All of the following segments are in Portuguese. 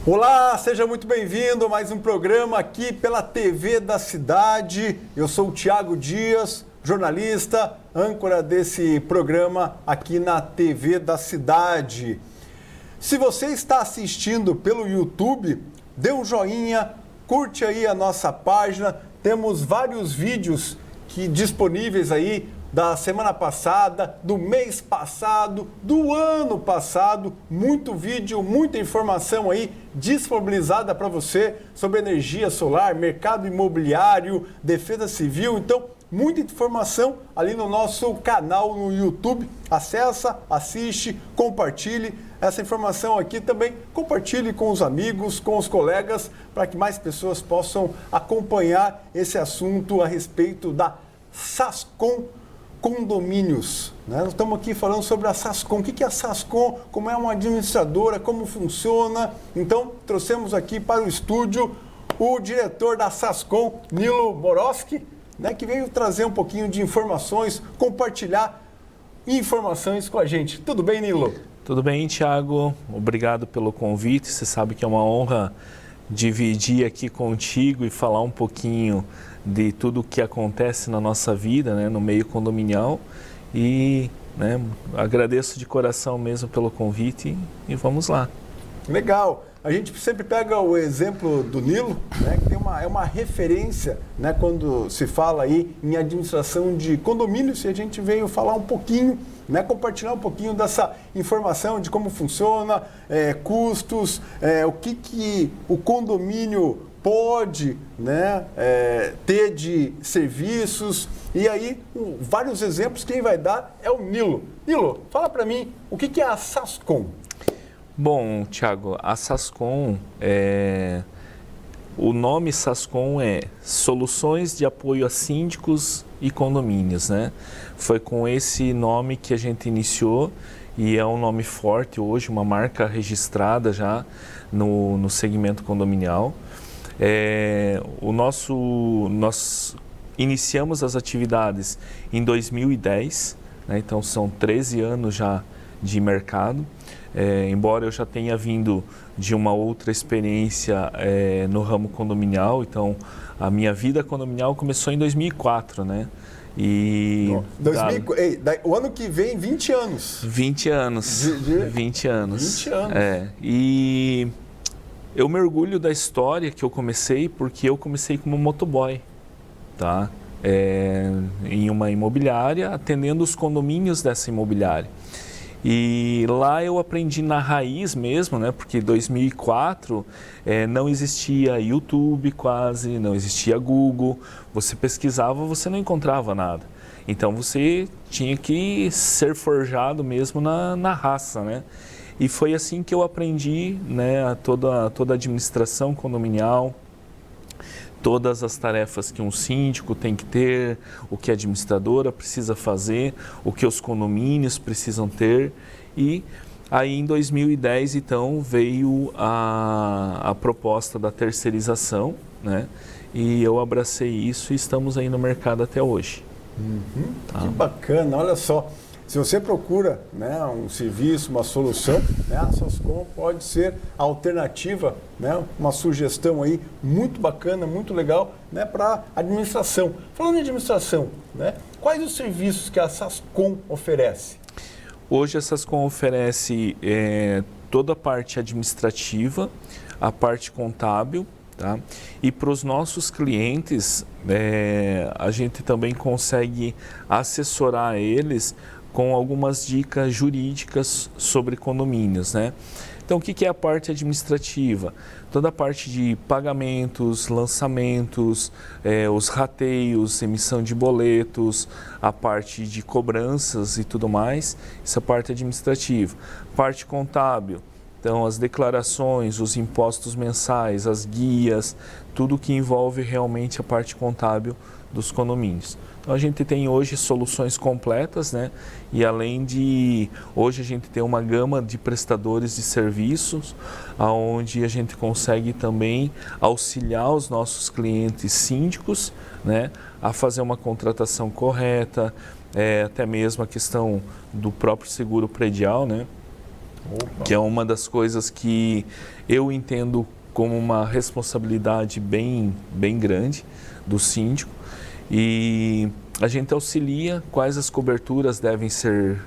Olá, seja muito bem-vindo a mais um programa aqui pela TV da Cidade. Eu sou o Thiago Dias, jornalista, âncora desse programa aqui na TV da Cidade. Se você está assistindo pelo YouTube, dê um joinha, curte aí a nossa página. Temos vários vídeos disponíveis aí da semana passada, do mês passado, do ano passado. Muito vídeo, muita informação aí disponibilizada para você sobre energia solar, mercado imobiliário, defesa civil. Então, muita informação ali no nosso canal no YouTube. Acessa, assiste, compartilhe essa informação aqui também. Compartilhe com os amigos, com os colegas, para que mais pessoas possam acompanhar esse assunto a respeito da Sascom Condomínios. Nós estamos aqui falando sobre a Sascom. O que é a Sascom? Como é uma administradora? Como funciona? Então, trouxemos aqui para o estúdio o diretor da Sascom, Nilo Boroski, que veio trazer um pouquinho de informações, compartilhar informações com a gente. Tudo bem, Nilo? Tudo bem, Thiago. Obrigado pelo convite. Você sabe que é uma honra dividir aqui contigo e falar um pouquinho de tudo o que acontece na nossa vida, no meio condominial. E agradeço de coração mesmo pelo convite e vamos lá. Legal. A gente sempre pega o exemplo do Nilo, que é uma referência, quando se fala aí em administração de condomínios, e a gente veio falar um pouquinho, compartilhar um pouquinho dessa informação de como funciona, custos, o que o condomínio pode ter de serviços. E aí, vários exemplos, quem vai dar é o Nilo. Nilo, fala para mim, o que é a Sascom? Bom, Thiago, a Sascom, o nome Sascom é Soluções de Apoio a Síndicos e Condomínios, Foi com esse nome que a gente iniciou e é um nome forte hoje, uma marca registrada já no segmento condominial. Nós iniciamos as atividades em 2010, então são 13 anos já de mercado. Embora eu já tenha vindo de uma outra experiência no ramo condominial, então a minha vida condominial começou em 2004, E o ano que vem, 20 anos. 20 anos. 20 anos. 20 anos. E eu mergulho da história que eu comecei porque eu comecei como motoboy, tá? Em uma imobiliária, atendendo os condomínios dessa imobiliária. E lá eu aprendi na raiz mesmo, porque em 2004 não existia YouTube quase, não existia Google. Você pesquisava, você não encontrava nada. Então você tinha que ser forjado mesmo na raça, E foi assim que eu aprendi, toda a administração condominial, todas as tarefas que um síndico tem que ter, o que a administradora precisa fazer, o que os condomínios precisam ter. E aí em 2010, então, veio a proposta da terceirização, E eu abracei isso e estamos aí no mercado até hoje. Tá? Que bacana, olha só. Se você procura um serviço, uma solução, a Sascom pode ser a alternativa, uma sugestão aí muito bacana, muito legal para a administração. Falando em administração, quais os serviços que a Sascom oferece? Hoje a Sascom oferece toda a parte administrativa, a parte contábil, tá? E para os nossos clientes, a gente também consegue assessorar eles com algumas dicas jurídicas sobre condomínios, Então, o que é a parte administrativa? Toda a parte de pagamentos, lançamentos, os rateios, emissão de boletos, a parte de cobranças e tudo mais, essa parte administrativa. Parte contábil, então as declarações, os impostos mensais, as guias, tudo que envolve realmente a parte contábil dos condomínios. Então a gente tem hoje soluções completas, E além de, hoje a gente tem uma gama de prestadores de serviços, onde a gente consegue também auxiliar os nossos clientes síndicos, a fazer uma contratação correta, até mesmo a questão do próprio seguro predial, Opa. que é uma das coisas que eu entendo como uma responsabilidade bem grande do síndico. E a gente auxilia quais as coberturas devem ser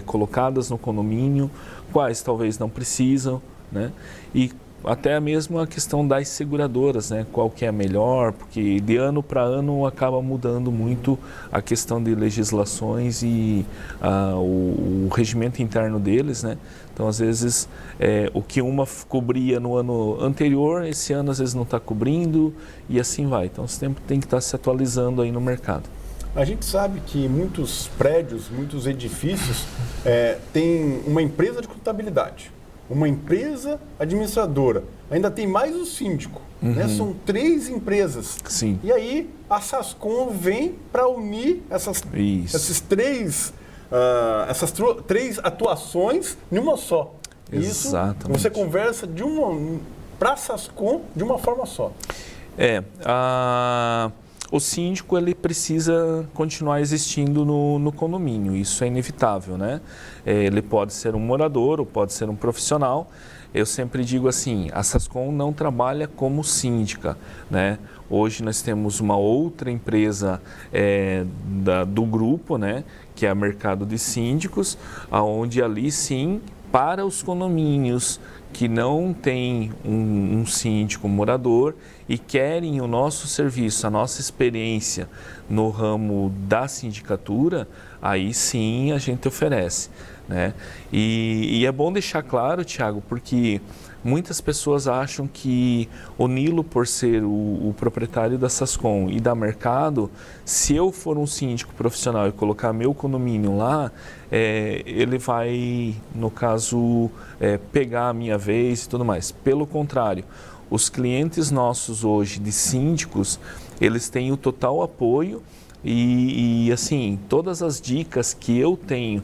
colocadas no condomínio, quais talvez não precisam, né? E até mesmo a questão das seguradoras, né? Qual que é a melhor, porque de ano para ano acaba mudando muito a questão de legislações e o regimento interno deles, né? Então, às vezes, o que uma cobria no ano anterior, esse ano às vezes não está cobrindo e assim vai. Então, você sempre tem que estar se atualizando aí no mercado. A gente sabe que muitos prédios, muitos edifícios têm uma empresa de contabilidade, uma empresa administradora, ainda tem mais o síndico, né? São 3 empresas. Sim. E aí a Sascom vem para unir essas 3 atuações numa só. Exatamente. Isso você conversa para a Sascom de uma forma só. O síndico ele precisa continuar existindo no condomínio, isso é inevitável, né? Ele pode ser um morador ou pode ser um profissional. Eu sempre digo assim, a Sascom não trabalha como síndica, né? Hoje nós temos uma outra empresa do grupo, né? Que é o Mercado de Síndicos, onde ali sim, para os condomínios que não tem um síndico morador e querem o nosso serviço, a nossa experiência no ramo da sindicatura, aí sim a gente oferece, né? E é bom deixar claro, Thiago, porque muitas pessoas acham que o Nilo, por ser o proprietário da Sascom e da Mercado, se eu for um síndico profissional e colocar meu condomínio lá, ele vai, no caso, pegar a minha vez e tudo mais. Pelo contrário, os clientes nossos hoje de síndicos, eles têm o total apoio e assim, todas as dicas que eu tenho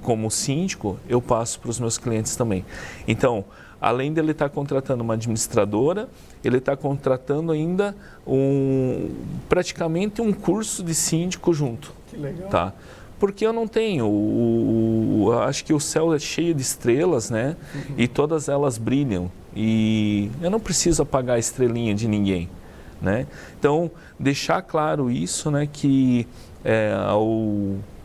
como síndico, eu passo para os meus clientes também. Então, além dele estar contratando uma administradora, ele está contratando ainda praticamente um curso de síndico junto. Que legal. Tá? Porque eu não tenho, acho que o céu é cheio de estrelas, né? E todas elas brilham. E eu não preciso apagar a estrelinha de ninguém, né? Então, deixar claro isso, né? Que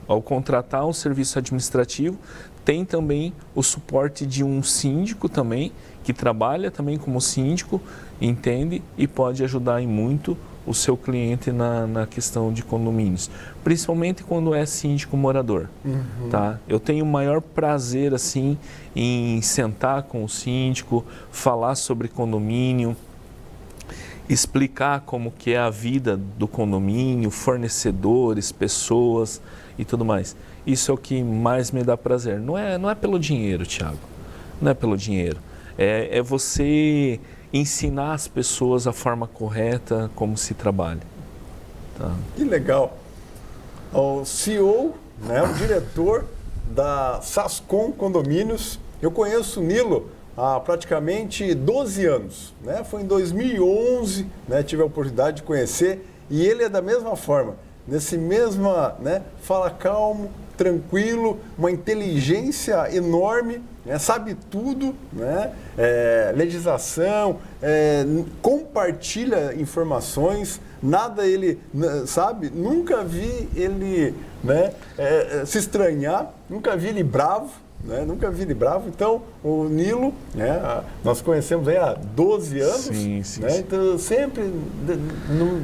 ao contratar um serviço administrativo, tem também o suporte de um síndico também, que trabalha também como síndico, entende e pode ajudar em muito o seu cliente na questão de condomínios, principalmente quando é síndico morador, tá? Eu tenho o maior prazer, assim, em sentar com o síndico, falar sobre condomínio, explicar como que é a vida do condomínio, fornecedores, pessoas e tudo mais. Isso é o que mais me dá prazer. Não é pelo dinheiro, Thiago. Não é pelo dinheiro. É você ensinar as pessoas a forma correta como se trabalha. Tá? Que legal. O CEO, né, o diretor da Sascom Condomínios. Eu conheço o Nilo há praticamente 12 anos. Né? Foi em 2011, né, tive a oportunidade de conhecer. E ele é da mesma forma. Nesse mesma, né, fala calmo, tranquilo, uma inteligência enorme, né, sabe tudo, né, legislação, compartilha informações, nada ele, sabe, nunca vi ele, né, se estranhar, nunca vi ele bravo. Né? Nunca vi ele bravo. Então, o Nilo, né, nós conhecemos aí há 12 anos. Sim, sim, né? sim. Então, sempre da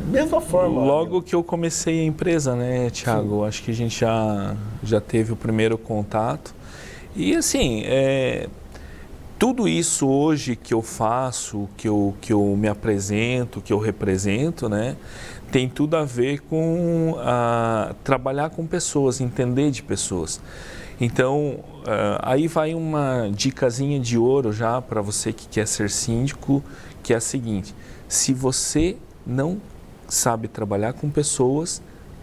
mesma forma. Logo que eu comecei a empresa, né, Thiago? Sim. Acho que a gente já teve o primeiro contato. E assim, tudo isso hoje que eu faço, que eu me apresento, que eu represento, né, tem tudo a ver com trabalhar com pessoas, entender de pessoas. Então, aí vai uma dicasinha de ouro já para você que quer ser síndico, que é a seguinte: se você não sabe trabalhar com pessoas,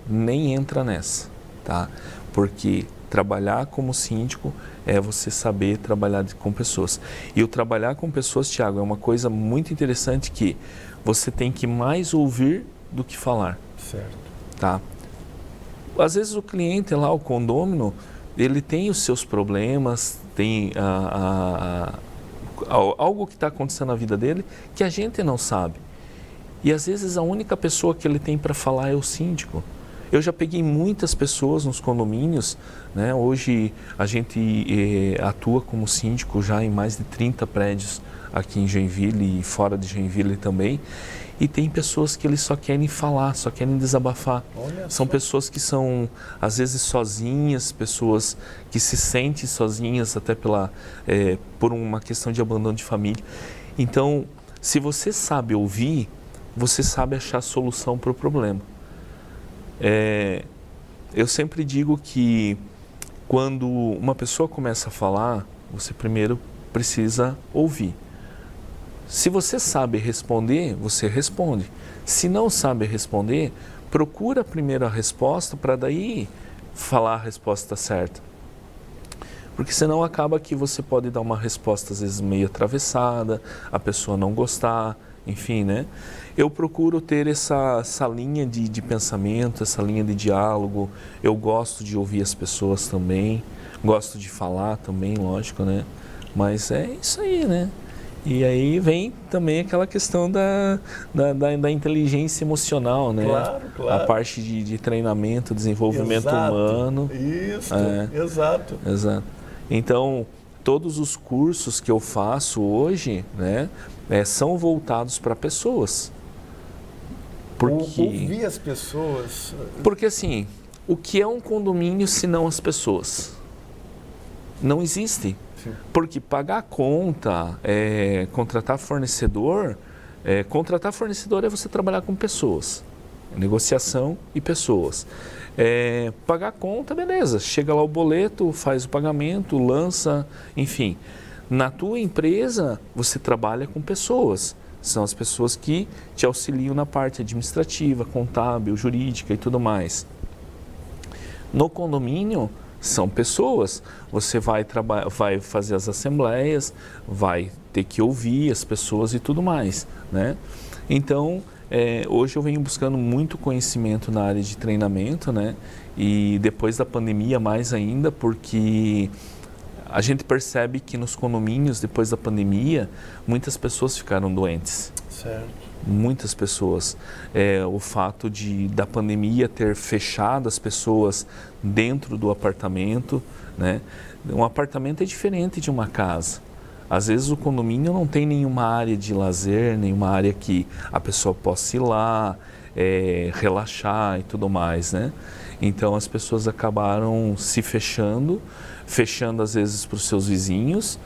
nem entra nessa, tá? Porque trabalhar como síndico é você saber trabalhar com pessoas. E o trabalhar com pessoas, Thiago, é uma coisa muito interessante que você tem que mais ouvir do que falar. Certo. Tá? Às vezes o cliente lá, o condômino, ele tem os seus problemas, tem algo que está acontecendo na vida dele que a gente não sabe. E às vezes a única pessoa que ele tem para falar é o síndico. Eu já peguei muitas pessoas nos condomínios, né? Hoje a gente atua como síndico já em mais de 30 prédios aqui em Joinville e fora de Joinville também. E tem pessoas que eles só querem falar, só querem desabafar. São pessoas que são, às vezes, sozinhas, pessoas que se sentem sozinhas até por uma questão de abandono de família. Então, se você sabe ouvir, você sabe achar a solução para o problema. Eu sempre digo que quando uma pessoa começa a falar, você primeiro precisa ouvir. Se você sabe responder, você responde. Se não sabe responder, procura primeiro a resposta para daí falar a resposta certa. Porque senão acaba que você pode dar uma resposta às vezes meio atravessada, a pessoa não gostar, enfim, né? Eu procuro ter essa linha de pensamento, essa linha de diálogo. Eu gosto de ouvir as pessoas também, gosto de falar também, lógico, né? Mas é isso aí, né? E aí vem também aquela questão da inteligência emocional, né? Claro. A parte de treinamento, desenvolvimento humano. Isso, exato. Então, todos os cursos que eu faço hoje, né, são voltados para pessoas. Ouvir as pessoas. Porque assim, o que é um condomínio se não as pessoas? Não existe. Sim. Porque pagar conta, contratar fornecedor é você trabalhar com pessoas, negociação e pessoas. Pagar conta, beleza, chega lá o boleto, faz o pagamento, lança, enfim. Na tua empresa, você trabalha com pessoas, são as pessoas que te auxiliam na parte administrativa, contábil, jurídica e tudo mais. No condomínio, são pessoas, você vai fazer as assembleias, vai ter que ouvir as pessoas e tudo mais, né? Então, hoje eu venho buscando muito conhecimento na área de treinamento, né? E depois da pandemia mais ainda, porque a gente percebe que nos condomínios, depois da pandemia, muitas pessoas ficaram doentes. Certo. Muitas pessoas. O fato da pandemia ter fechado as pessoas dentro do apartamento, né? Um apartamento é diferente de uma casa. Às vezes o condomínio não tem nenhuma área de lazer, nenhuma área que a pessoa possa ir lá, relaxar e tudo mais, né? Então as pessoas acabaram se fechando às vezes para os seus vizinhos.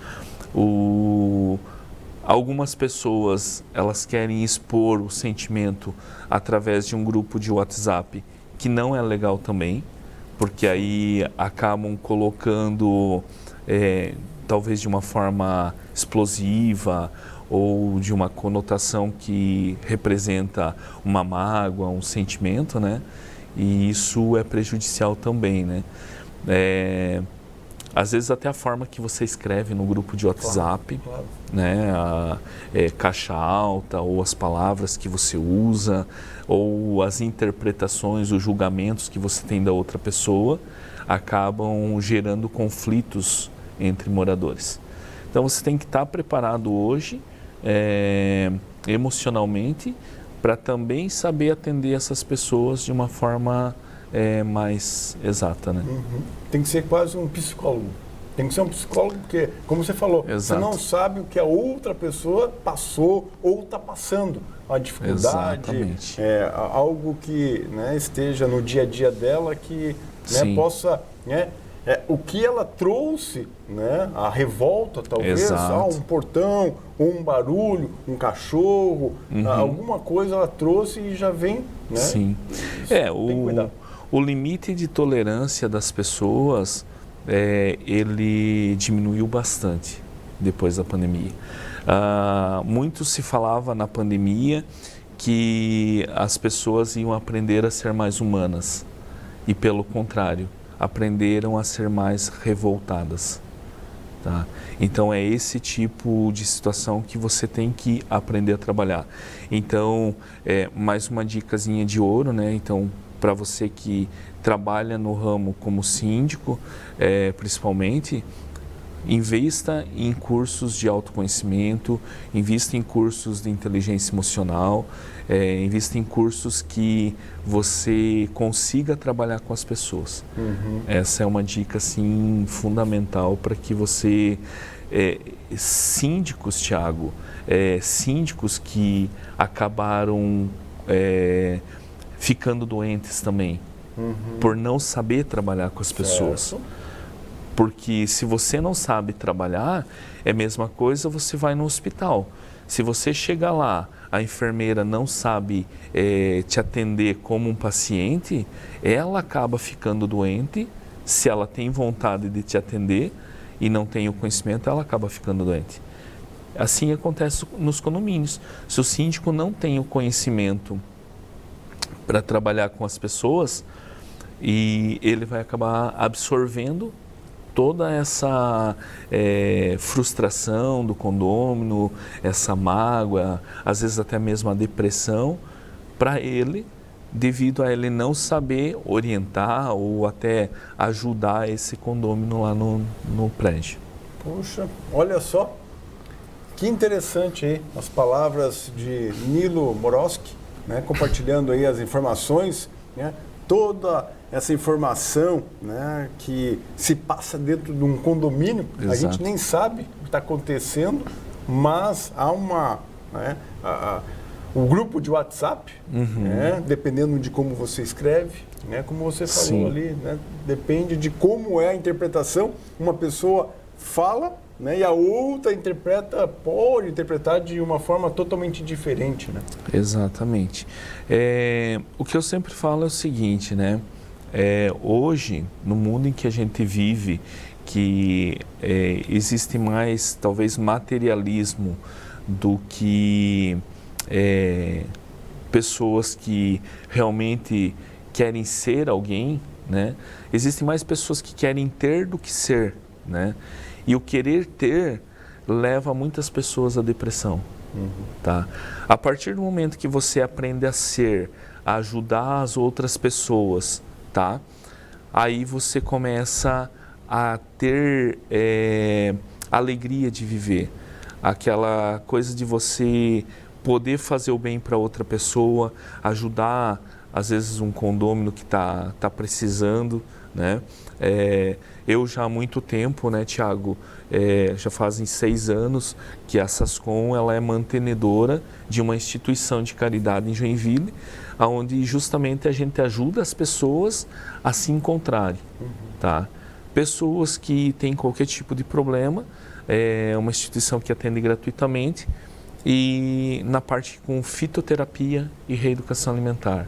Algumas pessoas, elas querem expor o sentimento através de um grupo de WhatsApp, que não é legal também, porque aí acabam colocando, talvez de uma forma explosiva ou de uma conotação que representa uma mágoa, um sentimento, né? E isso é prejudicial também, né? Às vezes até a forma que você escreve no grupo de WhatsApp, claro. Né? Caixa alta, ou as palavras que você usa, ou as interpretações, os julgamentos que você tem da outra pessoa, acabam gerando conflitos entre moradores. Então você tem que estar preparado hoje, emocionalmente, para também saber atender essas pessoas de uma forma mais exata, né? Uhum. Tem que ser quase um psicólogo. Tem que ser um psicólogo porque, como você falou, Exato. Você não sabe o que a outra pessoa passou ou está passando. A dificuldade, Exatamente. Algo que, né, esteja no dia a dia dela que, né, possa... Né, o que ela trouxe, né, a revolta talvez, um portão, um barulho, um cachorro, alguma coisa ela trouxe e já vem, né? Sim. Tem que cuidar. O limite de tolerância das pessoas, ele diminuiu bastante depois da pandemia. Muito se falava na pandemia que as pessoas iam aprender a ser mais humanas e, pelo contrário, aprenderam a ser mais revoltadas. Tá? Então é esse tipo de situação que você tem que aprender a trabalhar. Então, mais uma dicasinha de ouro, né? Então, para você que trabalha no ramo como síndico, principalmente, invista em cursos de autoconhecimento, invista em cursos de inteligência emocional, invista em cursos que você consiga trabalhar com as pessoas. Essa é uma dica assim, fundamental para que você... síndicos, Thiago, síndicos que acabaram ficando doentes também, por não saber trabalhar com as pessoas. Porque se você não sabe trabalhar, é a mesma coisa, você vai no hospital. Se você chegar lá, a enfermeira não sabe te atender como um paciente, ela acaba ficando doente. Se ela tem vontade de te atender e não tem o conhecimento, ela acaba ficando doente. Assim acontece nos condomínios. Se o síndico não tem o conhecimento para trabalhar com as pessoas, e ele vai acabar absorvendo toda essa frustração do condômino, essa mágoa, às vezes até mesmo a depressão, para ele, devido a ele não saber orientar ou até ajudar esse condômino lá no prédio. Puxa, olha só, que interessante aí as palavras de Nilo Morosky, né, compartilhando aí as informações, né, toda essa informação, né, que se passa dentro de um condomínio. Exato. A gente nem sabe o que está acontecendo, mas há uma... Né, o grupo de WhatsApp, né, dependendo de como você escreve, né, como você falou Sim. ali, né, depende de como é a interpretação. Uma pessoa fala, né, e a outra pode interpretar de uma forma totalmente diferente, né? Exatamente. O que eu sempre falo é o seguinte, né? Hoje, no mundo em que a gente vive, que existe mais, talvez, materialismo do que pessoas que realmente querem ser alguém, né? Existem mais pessoas que querem ter do que ser, né? E o querer ter leva muitas pessoas à depressão, tá? A partir do momento que você aprende a ser, a ajudar as outras pessoas, tá? Aí você começa a ter alegria de viver, aquela coisa de você poder fazer o bem para outra pessoa, ajudar às vezes um condômino que tá precisando, né? Eu já há muito tempo, né, Thiago, já fazem 6 anos que a Sascom ela é mantenedora de uma instituição de caridade em Joinville, onde justamente a gente ajuda as pessoas a se encontrarem, tá? Pessoas que têm qualquer tipo de problema, é uma instituição que atende gratuitamente e na parte com fitoterapia e reeducação alimentar.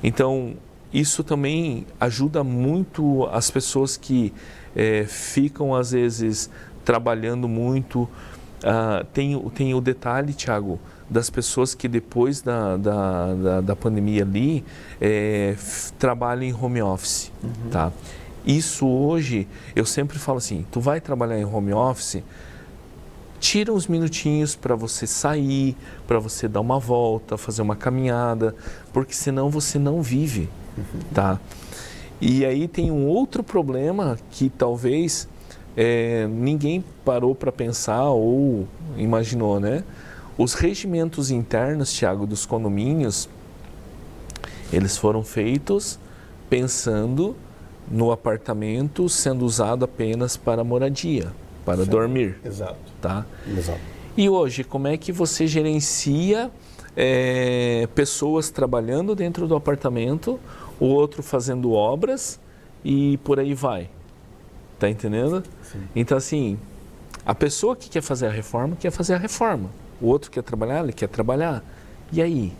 Então, isso também ajuda muito as pessoas que ficam, às vezes, trabalhando muito. Tem o detalhe, Thiago, das pessoas que depois da pandemia ali, trabalham em home office. Tá? Isso hoje, eu sempre falo assim, tu vai trabalhar em home office, tira uns minutinhos para você sair, para você dar uma volta, fazer uma caminhada, porque senão você não vive. Tá? E aí tem um outro problema que talvez ninguém parou para pensar ou imaginou, né? Os regimentos internos, Thiago, dos condomínios, eles foram feitos pensando no apartamento sendo usado apenas para moradia, para dormir. Exato. Tá? Exato. E hoje, como é que você gerencia pessoas trabalhando dentro do apartamento, o outro fazendo obras e por aí vai? Tá entendendo? Sim. Então, assim, a pessoa que quer fazer a reforma, quer fazer a reforma. O outro quer trabalhar, ele quer trabalhar. E aí?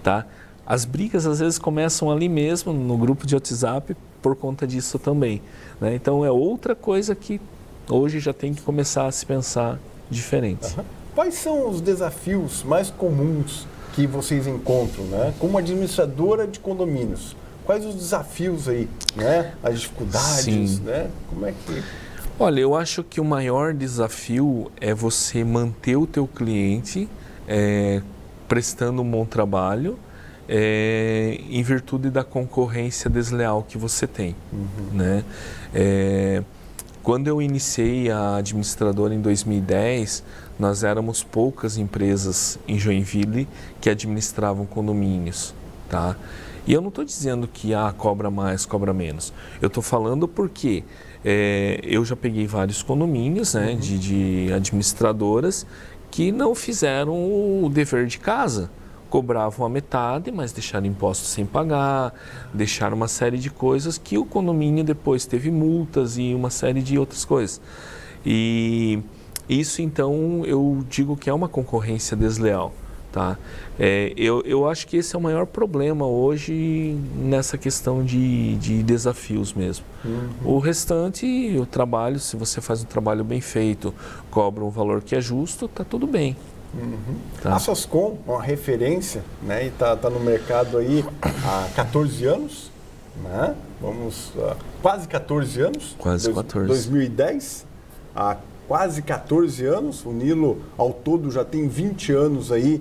Tá? As brigas, às vezes, começam ali mesmo, no grupo de WhatsApp, por conta disso também, né? Então, é outra coisa que hoje já tem que começar a se pensar diferente. Quais são os desafios mais comuns que vocês encontram, né? Como administradora de condomínios? Quais os desafios aí, né? As dificuldades, Sim. né? Como é que... Olha, eu acho que o maior desafio é você manter o teu cliente prestando um bom trabalho, em virtude da concorrência desleal que você tem, né? Quando eu iniciei a administradora em 2010, nós éramos poucas empresas em Joinville que administravam condomínios, tá? E eu não estou dizendo que cobra mais, cobra menos. Eu estou falando porque eu já peguei vários condomínios, né, de administradoras que não fizeram o dever de casa. Cobravam a metade, mas deixaram impostos sem pagar, deixaram uma série de coisas que o condomínio depois teve multas e uma série de outras coisas. E isso, então, eu digo que é uma concorrência desleal, tá? Eu acho que esse é o maior problema hoje nessa questão de desafios mesmo. O restante, o trabalho, se você faz um trabalho bem feito, cobra um valor que é justo, tá tudo bem. Tá. A Sascom é uma referência, né? E está no mercado aí há 14 anos, né? Quase 14 anos. Quase 14. 2010, há quase 14 anos. O Nilo, ao todo, já tem 20 anos aí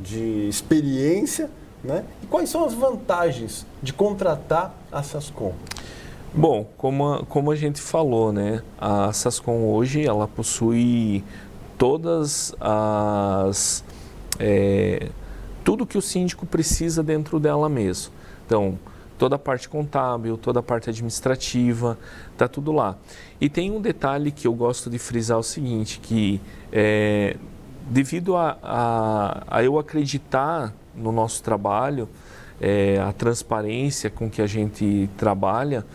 de experiência, né? E quais são as vantagens de contratar a Sascom? Bom, como a gente falou, né? A Sascom hoje, ela possui todas as... tudo que o síndico precisa dentro dela mesmo. Então, toda a parte contábil, toda a parte administrativa, está tudo lá. E tem um detalhe que eu gosto de frisar o seguinte, que devido a eu acreditar no nosso trabalho, a transparência com que a gente trabalha,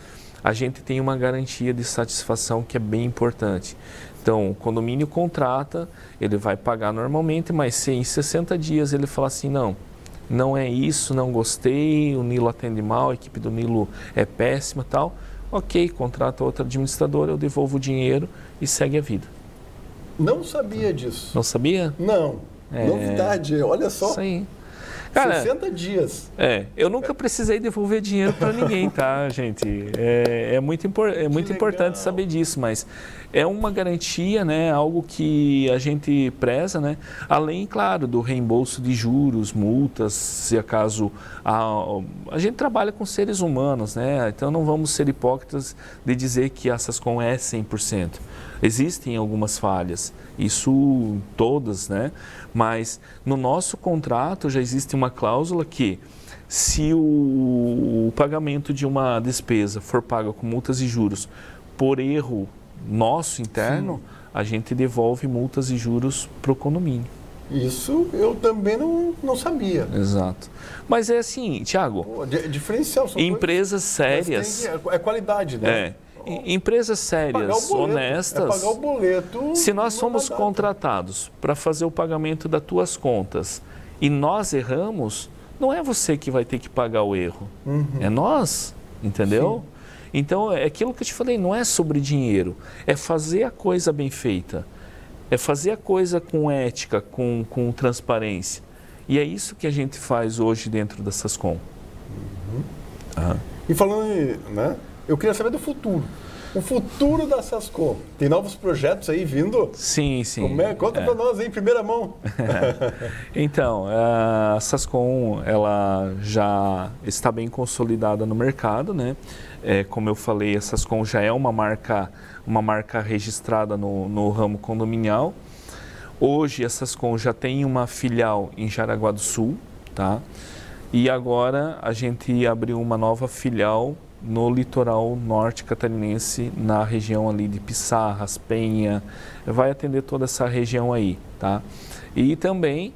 a gente tem uma garantia de satisfação que é bem importante. Então, o condomínio contrata, ele vai pagar normalmente, mas se em 60 dias ele falar assim, não é isso, não gostei, o Nilo atende mal, a equipe do Nilo é péssima e tal, ok, contrata outra administradora, eu devolvo o dinheiro e segue a vida. Não sabia disso. Não sabia? Não. Novidade, olha só. Isso aí. Cara, 60 dias. Eu nunca precisei devolver dinheiro para ninguém, tá, gente? É muito importante saber disso, mas é uma garantia, né? Algo que a gente preza, né? Além, claro, do reembolso de juros, multas, se acaso a gente trabalha com seres humanos, né? Então não vamos ser hipócritas de dizer que a Sascom é 100%. Existem algumas falhas, isso todas, né? Mas no nosso contrato já existe uma cláusula que se o pagamento de uma despesa for pago com multas e juros por erro nosso interno, a gente devolve multas e juros para o condomínio. Isso eu também não sabia. Exato. Mas é assim, Thiago, diferencial. Empresas sérias... É qualidade, né? Empresas sérias, honestas, pagar o boleto. Se nós somos contratados para fazer o pagamento das tuas contas e nós erramos, não é você que vai ter que pagar o erro, é nós, entendeu? Sim. Então, é aquilo que eu te falei, não é sobre dinheiro, é fazer a coisa bem feita, é fazer a coisa com ética, com transparência. E é isso que a gente faz hoje dentro da Sascom. E falando, né? Eu queria saber do futuro. O futuro da Sascom. Tem novos projetos aí vindo? Sim. Conta para nós aí, em primeira mão. Então, a Sascom, ela já está bem consolidada no mercado, né? Como eu falei, a Sascom já é uma marca registrada no ramo condominial. Hoje, a Sascom já tem uma filial em Jaraguá do Sul, tá? E agora a gente abriu uma nova filial no litoral norte catarinense, na região ali de Pissarras, Penha, vai atender toda essa região aí, tá? E também,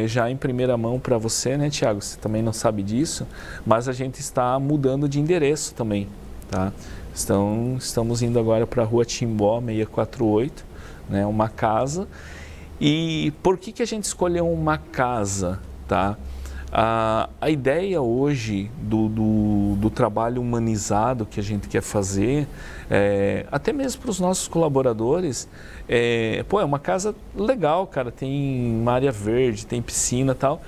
já em primeira mão para você, né, Thiago, você também não sabe disso, mas a gente está mudando de endereço também, tá? Estamos indo agora para a Rua Timbó, 648, né, uma casa. E por que a gente escolheu uma casa, tá? A ideia hoje do trabalho humanizado que a gente quer fazer, até mesmo para os nossos colaboradores, é uma casa legal, cara, tem uma área verde, tem piscina e tal.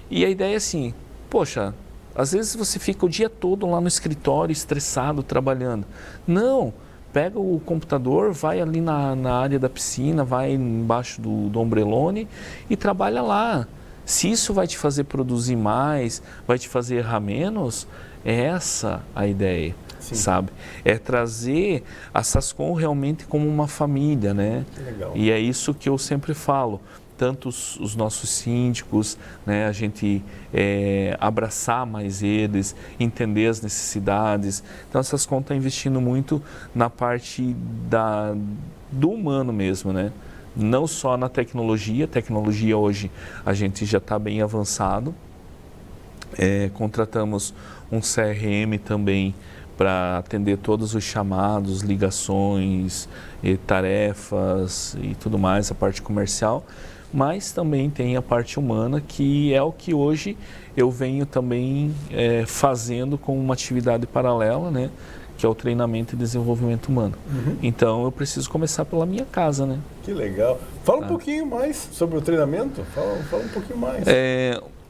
E a ideia é assim, poxa, às vezes você fica o dia todo lá no escritório estressado, trabalhando. Não, pega o computador, vai ali na área da piscina, vai embaixo do ombrelone e trabalha lá. Se isso vai te fazer produzir mais, vai te fazer errar menos, é essa a ideia, Sim. sabe? É trazer a Sascom realmente como uma família, né? Que legal. E é isso que eu sempre falo, tanto os nossos síndicos, né? A gente abraçar mais eles, entender as necessidades. Então a Sascom está investindo muito na parte do humano mesmo, né? Não só na tecnologia hoje a gente já está bem avançado, contratamos um CRM também para atender todos os chamados, ligações, tarefas e tudo mais, a parte comercial, mas também tem a parte humana, que é o que hoje eu venho também fazendo como uma atividade paralela, né? Que é o treinamento e desenvolvimento humano. Uhum. Então, eu preciso começar pela minha casa, né? Que legal. Fala um pouquinho mais sobre o treinamento. Fala um pouquinho mais.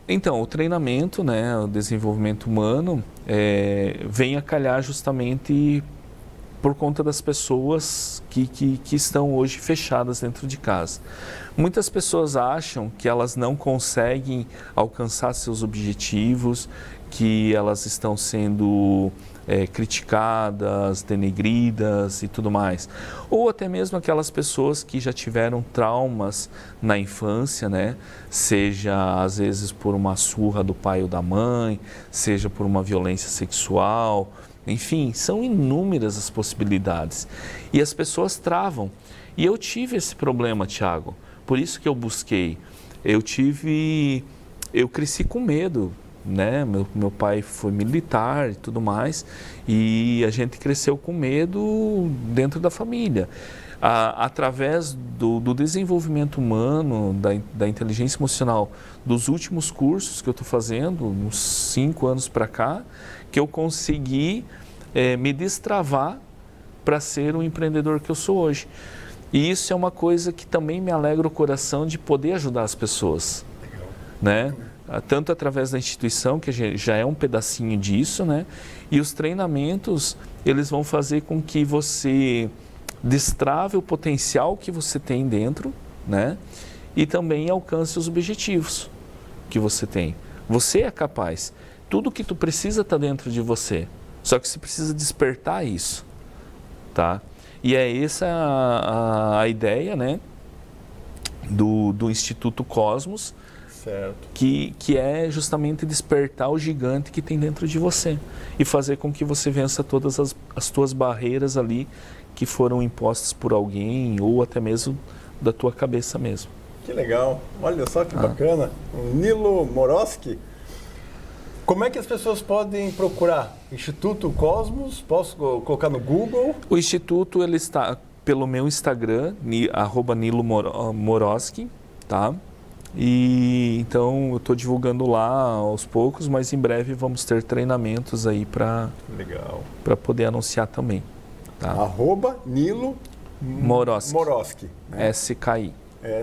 Então, o treinamento, né, o desenvolvimento humano, vem a calhar justamente por conta das pessoas que estão hoje fechadas dentro de casa. Muitas pessoas acham que elas não conseguem alcançar seus objetivos, que elas estão sendo criticadas, denegridas e tudo mais. Ou até mesmo aquelas pessoas que já tiveram traumas na infância, né? Seja às vezes por uma surra do pai ou da mãe, seja por uma violência sexual, enfim, são inúmeras as possibilidades. E as pessoas travam. E eu tive esse problema, Thiago, por isso que eu busquei. Eu cresci com medo, né? Meu pai foi militar e tudo mais, e a gente cresceu com medo dentro da família. Através do desenvolvimento humano, da inteligência emocional, dos últimos cursos que eu estou fazendo, uns 5 anos para cá, que eu consegui me destravar para ser o empreendedor que eu sou hoje. E isso é uma coisa que também me alegra o coração de poder ajudar as pessoas, né? Tanto através da instituição, que já é um pedacinho disso, né? E os treinamentos, eles vão fazer com que você destrave o potencial que você tem dentro, né? E também alcance os objetivos que você tem. Você é capaz. Tudo que tu precisa está dentro de você. Só que você precisa despertar isso, tá? E é essa a ideia, né? Do Instituto Cosmos, certo. Que é justamente despertar o gigante que tem dentro de você e fazer com que você vença todas as tuas barreiras ali que foram impostas por alguém ou até mesmo da tua cabeça mesmo. Que legal, olha só que bacana. O Nilo Morosky. Como é que as pessoas podem procurar? Instituto Cosmos, posso colocar no Google? O Instituto ele está pelo meu Instagram, @Nilo Morosky, tá? E então eu estou divulgando lá aos poucos, mas em breve vamos ter treinamentos aí para poder anunciar também. Tá? @Nilo Morosky. Né? SKI.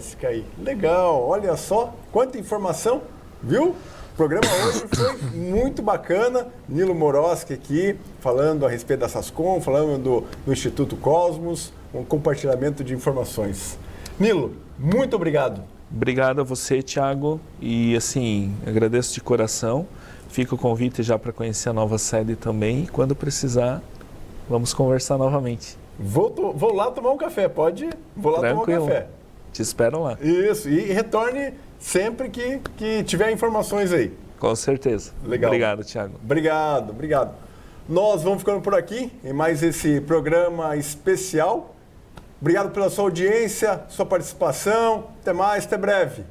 SKI. Legal, olha só quanta informação, viu? O programa hoje foi muito bacana. Nilo Morosky aqui, falando a respeito da Sascom, falando do Instituto Cosmos, um compartilhamento de informações. Nilo, muito obrigado. Obrigado a você, Thiago, e assim, agradeço de coração. Fica o convite já para conhecer a nova sede também, e quando precisar, vamos conversar novamente. Vou lá tomar um café, pode ir? Vou lá Tranquilo. tomar um café. Te espero lá. Isso, e retorne sempre que tiver informações aí. Com certeza. Legal. Obrigado, Thiago. Obrigado. Nós vamos ficando por aqui em mais esse programa especial. Obrigado pela sua audiência, sua participação. Até mais, até breve.